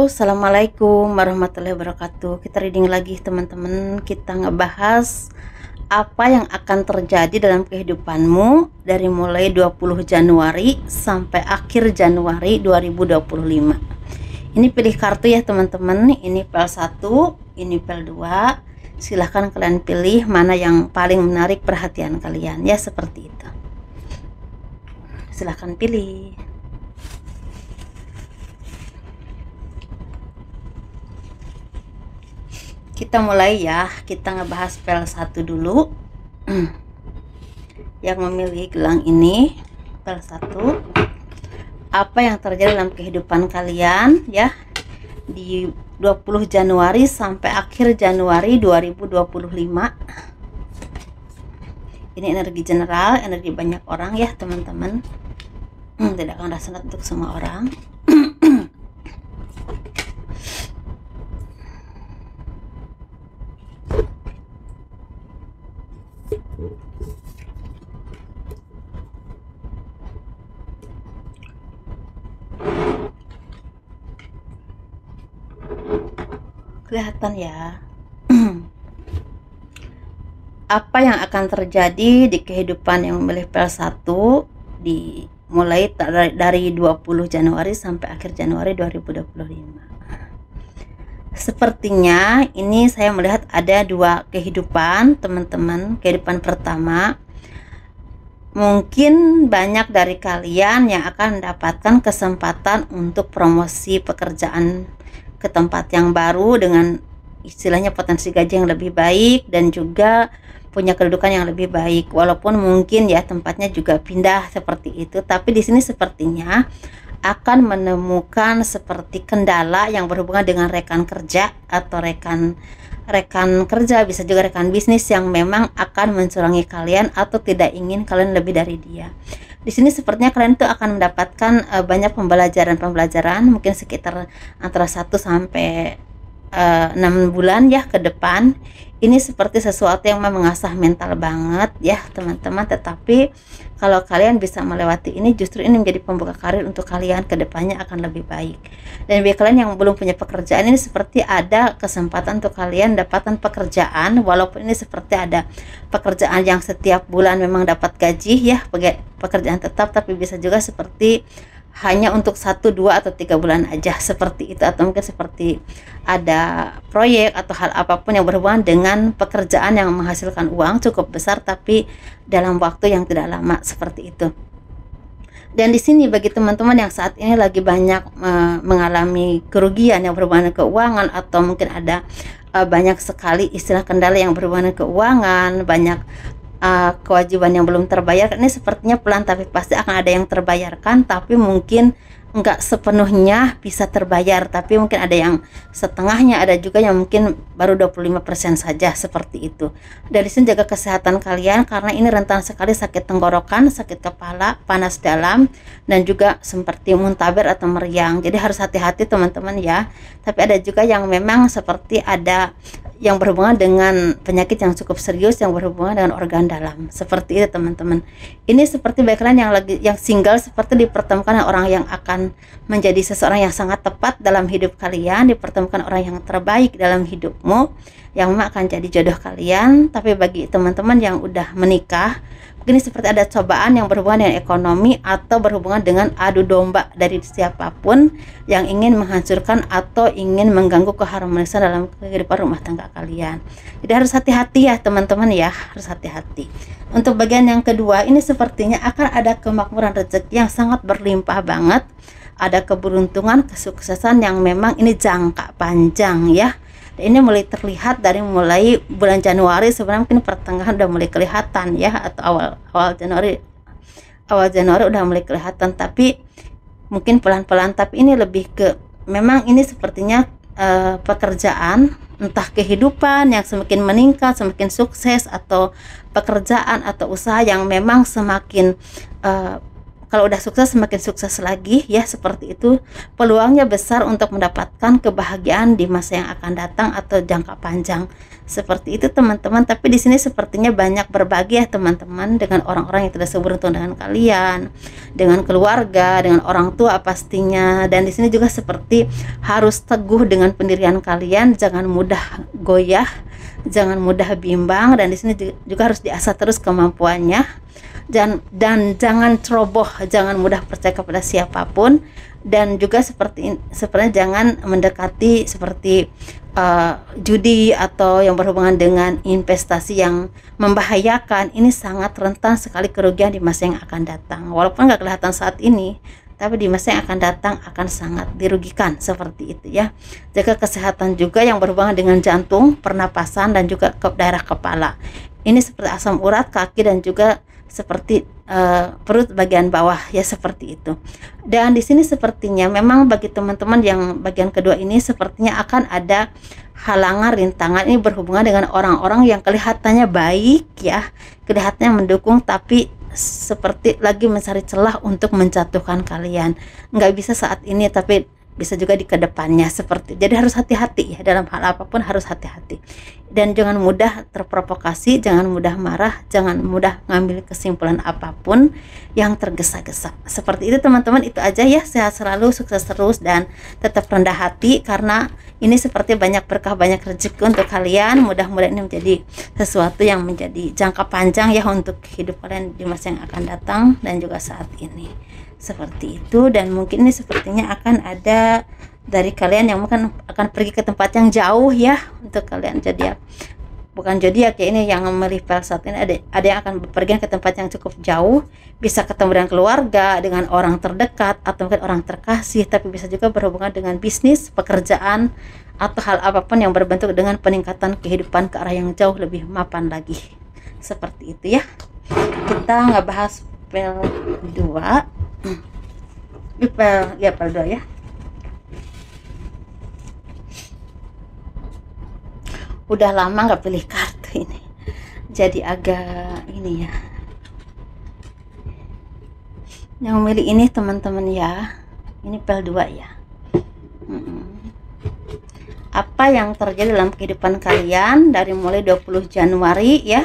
Assalamualaikum warahmatullahi wabarakatuh. Kita reading lagi teman-teman. Kita ngebahas apa yang akan terjadi dalam kehidupanmu dari mulai 20 Januari sampai akhir Januari 2025. Ini pilih kartu ya teman-teman. Ini pel 1, ini pel 2. Silahkan kalian pilih mana yang paling menarik perhatian kalian ya, seperti itu. Silahkan pilih. Kita mulai ya, kita ngebahas pel 1 dulu. Yang memilih gelang ini, pel 1. Apa yang terjadi dalam kehidupan kalian ya di 20 Januari sampai akhir Januari 2025. Ini energi general, energi banyak orang ya teman-teman. Tidak akan resonate untuk semua orang. Kelihatan ya. Apa yang akan terjadi di kehidupan yang memilih pel 1 mulai dari 20 Januari sampai akhir Januari 2025. Sepertinya ini saya melihat ada dua kehidupan teman-teman. Kehidupan pertama, mungkin banyak dari kalian yang akan mendapatkan kesempatan untuk promosi pekerjaan ke tempat yang baru dengan istilahnya potensi gaji yang lebih baik dan juga punya kedudukan yang lebih baik, walaupun mungkin ya tempatnya juga pindah seperti itu. Tapi di sini sepertinya akan menemukan seperti kendala yang berhubungan dengan rekan kerja atau rekan kerja, bisa juga rekan bisnis yang memang akan mencurangi kalian atau tidak ingin kalian lebih dari dia. Di sini sepertinya kalian tuh akan mendapatkan banyak pembelajaran mungkin sekitar antara 1 sampai 6 bulan ya ke depan. Ini seperti sesuatu yang mengasah mental banget ya teman-teman, tetapi kalau kalian bisa melewati ini, justru ini menjadi pembuka karir untuk kalian ke depannya akan lebih baik. Dan bagi kalian yang belum punya pekerjaan, ini seperti ada kesempatan untuk kalian dapatkan pekerjaan, walaupun ini seperti ada pekerjaan yang setiap bulan memang dapat gaji ya, pekerjaan tetap, tapi bisa juga seperti hanya untuk 1, 2 atau 3 bulan aja seperti itu, atau mungkin seperti ada proyek atau hal apapun yang berhubungan dengan pekerjaan yang menghasilkan uang cukup besar tapi dalam waktu yang tidak lama seperti itu. Dan di sini bagi teman-teman yang saat ini lagi banyak mengalami kerugian yang berhubungan dengan keuangan, atau mungkin ada banyak sekali istilah kendala yang berhubungan dengan keuangan, banyak kewajiban yang belum terbayar, ini sepertinya pelan tapi pasti akan ada yang terbayarkan, tapi mungkin enggak sepenuhnya bisa terbayar, tapi mungkin ada yang setengahnya, ada juga yang mungkin baru 25% saja seperti itu. Dari sini jaga kesehatan kalian karena ini rentan sekali sakit tenggorokan, sakit kepala, panas dalam, dan juga seperti muntaber atau meriang. Jadi harus hati-hati teman-teman ya. Tapi ada juga yang memang seperti ada yang berhubungan dengan penyakit yang cukup serius yang berhubungan dengan organ dalam seperti itu teman-teman. Ini seperti bagi kalian yang single, seperti dipertemukan dengan orang yang akan menjadi seseorang yang sangat tepat dalam hidup kalian, dipertemukan orang yang terbaik dalam hidupmu yang memang akan jadi jodoh kalian. Tapi bagi teman-teman yang udah menikah, ini seperti ada cobaan yang berhubungan dengan ekonomi atau berhubungan dengan adu domba dari siapapun yang ingin menghancurkan atau ingin mengganggu keharmonisan dalam kehidupan rumah tangga kalian. Jadi harus hati-hati ya teman-teman ya, harus hati-hati. Untuk bagian yang kedua, ini sepertinya akan ada kemakmuran rezeki yang sangat berlimpah banget. Ada keberuntungan, kesuksesan yang memang ini jangka panjang ya. Ini mulai terlihat dari mulai bulan Januari, sebenarnya mungkin pertengahan udah mulai kelihatan ya, atau awal Januari udah mulai kelihatan, tapi mungkin pelan-pelan. Tapi ini lebih ke memang ini sepertinya pekerjaan, entah kehidupan yang semakin meningkat, semakin sukses, atau pekerjaan atau usaha yang memang semakin kalau udah sukses semakin sukses lagi ya, seperti itu. Peluangnya besar untuk mendapatkan kebahagiaan di masa yang akan datang atau jangka panjang. Seperti itu teman-teman. Tapi di sini sepertinya banyak berbagi ya teman-teman, dengan orang-orang yang tidak seberuntung dengan kalian, dengan keluarga, dengan orang tua pastinya. Dan di sini juga seperti harus teguh dengan pendirian kalian, jangan mudah goyah, jangan mudah bimbang, dan di sini juga harus diasah terus kemampuannya. Dan jangan ceroboh, jangan mudah percaya kepada siapapun, dan juga sebenarnya jangan mendekati seperti judi atau yang berhubungan dengan investasi yang membahayakan. Ini sangat rentan sekali kerugian di masa yang akan datang, walaupun nggak kelihatan saat ini, tapi di masa yang akan datang akan sangat dirugikan. Seperti itu ya. Jaga kesehatan juga yang berhubungan dengan jantung, pernapasan, dan juga ke daerah kepala. Ini seperti asam urat, kaki, dan juga seperti perut bagian bawah ya, seperti itu. Dan di sini sepertinya memang bagi teman-teman yang bagian kedua ini sepertinya akan ada halangan, rintangan. Ini berhubungan dengan orang-orang yang kelihatannya baik ya, kelihatannya mendukung, tapi seperti lagi mencari celah untuk menjatuhkan kalian. Nggak bisa saat ini, tapi bisa juga di kedepannya. Seperti, jadi harus hati-hati ya, dalam hal apapun harus hati-hati, dan jangan mudah terprovokasi, jangan mudah marah, jangan mudah ngambil kesimpulan apapun yang tergesa-gesa. Seperti itu teman-teman. Itu aja ya, sehat selalu, sukses terus, dan tetap rendah hati, karena ini seperti banyak berkah, banyak rezeki untuk kalian. Mudah-mudahan ini menjadi sesuatu yang menjadi jangka panjang ya untuk hidup kalian di masa yang akan datang dan juga saat ini. Seperti itu. Dan mungkin ini sepertinya akan ada dari kalian yang mungkin akan pergi ke tempat yang jauh ya, untuk kalian zodiak, bukan zodiak ya, ini yang memilih pel saat ini, ada yang akan bepergian ke tempat yang cukup jauh, bisa ketemu dengan keluarga, dengan orang terdekat, atau mungkin orang terkasih, tapi bisa juga berhubungan dengan bisnis, pekerjaan, atau hal apapun yang berbentuk dengan peningkatan kehidupan ke arah yang jauh lebih mapan lagi. Seperti itu ya. Kita nggak bahas pel 2, pel 2 ya. Udah lama nggak pilih kartu ini, jadi agak ini ya. Yang milih ini teman-teman ya, ini pel 2 ya. Apa yang terjadi dalam kehidupan kalian dari mulai 20 Januari ya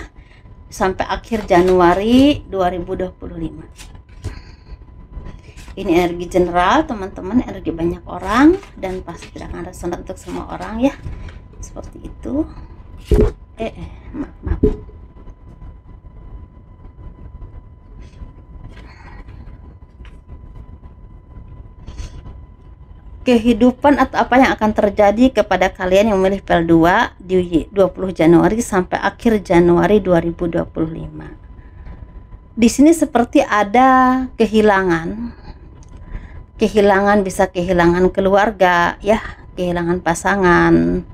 sampai akhir Januari 2025. Ini energi general teman-teman, energi banyak orang, dan pasti tidak akan resonat untuk semua orang ya. Seperti itu. Maaf. Kehidupan atau apa yang akan terjadi kepada kalian yang memilih pel 2 di 20 Januari sampai akhir Januari 2025. Di sini seperti ada kehilangan, bisa kehilangan keluarga ya, kehilangan pasangan,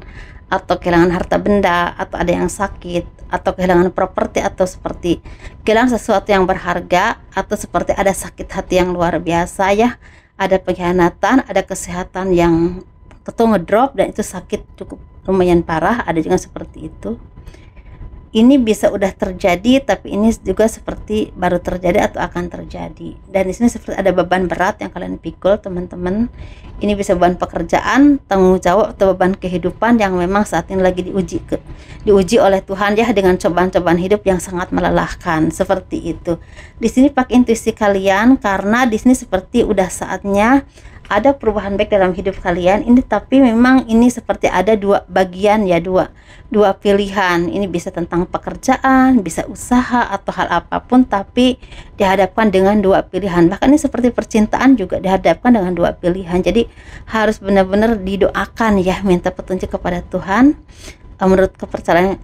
atau kehilangan harta benda, atau ada yang sakit, atau kehilangan properti, atau seperti kehilangan sesuatu yang berharga, atau seperti ada sakit hati yang luar biasa ya, ada pengkhianatan, ada kesehatan yang ngedrop, dan itu sakit cukup lumayan parah, ada juga seperti itu. Ini bisa udah terjadi, tapi ini juga seperti baru terjadi atau akan terjadi. Dan di sini seperti ada beban berat yang kalian pikul teman-teman. Ini bisa beban pekerjaan, tanggung jawab, atau beban kehidupan yang memang saat ini lagi diuji oleh Tuhan ya, dengan cobaan-cobaan hidup yang sangat melelahkan. Seperti itu. Di sini pakai intuisi kalian, karena di sini seperti udah saatnya ada perubahan baik dalam hidup kalian ini. Tapi memang ini seperti ada dua bagian ya, dua pilihan. Ini bisa tentang pekerjaan, bisa usaha, atau hal apapun, tapi dihadapkan dengan dua pilihan. Bahkan ini seperti percintaan juga dihadapkan dengan dua pilihan. Jadi harus benar-benar didoakan ya, minta petunjuk kepada Tuhan menurut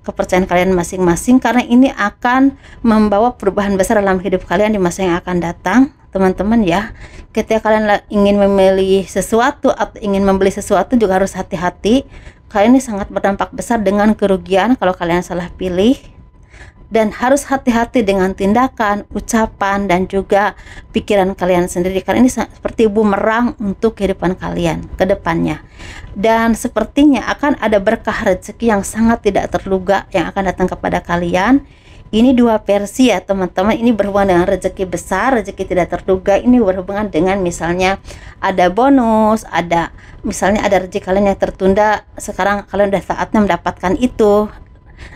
kepercayaan kalian masing-masing, karena ini akan membawa perubahan besar dalam hidup kalian di masa yang akan datang teman-teman ya. Ketika kalian ingin memilih sesuatu atau ingin membeli sesuatu juga harus hati-hati. Kalian ini sangat berdampak besar dengan kerugian kalau kalian salah pilih, dan harus hati-hati dengan tindakan, ucapan, dan juga pikiran kalian sendiri, karena ini seperti bumerang untuk kehidupan kalian ke depannya. Dan sepertinya akan ada berkah rezeki yang sangat tidak terduga yang akan datang kepada kalian. Ini dua versi ya teman-teman. Ini berhubungan dengan rezeki besar, rezeki tidak terduga. Ini berhubungan dengan misalnya ada bonus, ada misalnya ada rezeki kalian yang tertunda, sekarang kalian udah saatnya mendapatkan itu,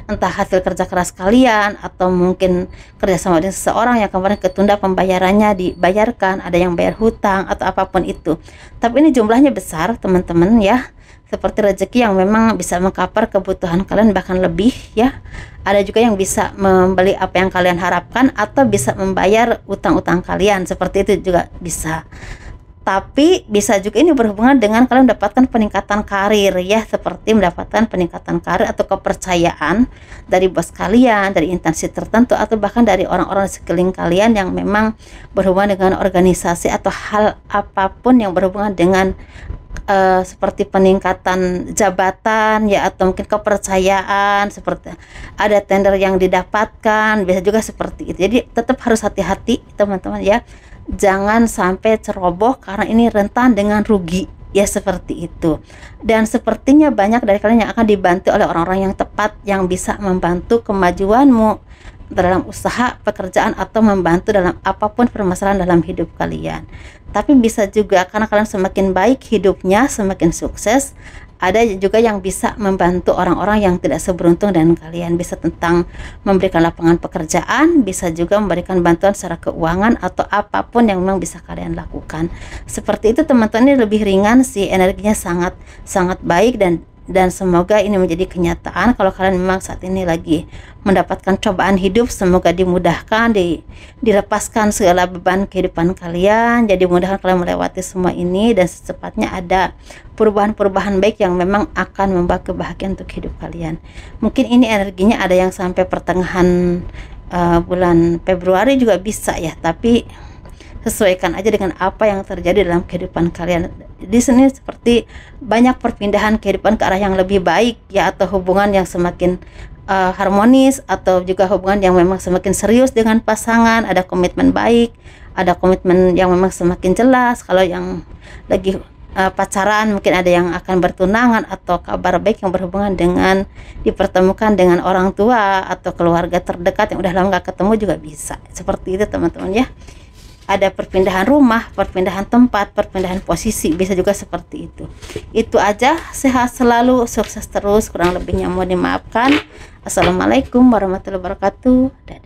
entah hasil kerja keras kalian atau mungkin kerjasama dengan seseorang yang kemarin ketunda pembayarannya dibayarkan, ada yang bayar hutang atau apapun itu. Tapi ini jumlahnya besar teman-teman ya, seperti rezeki yang memang bisa mengcover kebutuhan kalian bahkan lebih ya. Ada juga yang bisa membeli apa yang kalian harapkan atau bisa membayar utang-utang kalian, seperti itu juga bisa. Tapi bisa juga ini berhubungan dengan kalian mendapatkan peningkatan karir ya, seperti mendapatkan peningkatan karir atau kepercayaan dari bos kalian, dari instansi tertentu, atau bahkan dari orang-orang di sekeliling kalian yang memang berhubungan dengan organisasi atau hal apapun yang berhubungan dengan seperti peningkatan jabatan ya, atau mungkin kepercayaan, seperti ada tender yang didapatkan, bisa juga seperti itu. Jadi tetap harus hati-hati teman-teman ya, jangan sampai ceroboh karena ini rentan dengan rugi ya, seperti itu. Dan sepertinya banyak dari kalian yang akan dibantu oleh orang-orang yang tepat, yang bisa membantu kemajuanmu dalam usaha, pekerjaan, atau membantu dalam apapun permasalahan dalam hidup kalian. Tapi bisa juga karena kalian semakin baik hidupnya, semakin sukses, ada juga yang bisa membantu orang-orang yang tidak seberuntung dan kalian, bisa tentang memberikan lapangan pekerjaan, bisa juga memberikan bantuan secara keuangan atau apapun yang memang bisa kalian lakukan. Seperti itu teman-teman, ini lebih ringan sih, energinya sangat baik, dan semoga ini menjadi kenyataan. Kalau kalian memang saat ini lagi mendapatkan cobaan hidup, semoga dimudahkan, dilepaskan segala beban kehidupan kalian. Jadi mudahkan kalian melewati semua ini dan secepatnya ada perubahan-perubahan baik yang memang akan membawa kebahagiaan untuk hidup kalian. Mungkin ini energinya ada yang sampai pertengahan bulan Februari juga bisa ya, tapi sesuaikan aja dengan apa yang terjadi dalam kehidupan kalian. Di sini seperti banyak perpindahan kehidupan ke arah yang lebih baik ya, atau hubungan yang semakin harmonis, atau juga hubungan yang memang semakin serius dengan pasangan, ada komitmen baik, ada komitmen yang memang semakin jelas. Kalau yang lagi pacaran, mungkin ada yang akan bertunangan, atau kabar baik yang berhubungan dengan dipertemukan dengan orang tua atau keluarga terdekat yang udah lama gak ketemu juga bisa. Seperti itu teman-teman ya. Ada perpindahan rumah, perpindahan tempat, perpindahan posisi, bisa juga seperti itu. Itu aja, sehat selalu, sukses terus, kurang lebihnya mohon dimaafkan. Assalamualaikum warahmatullahi wabarakatuh. Dadah.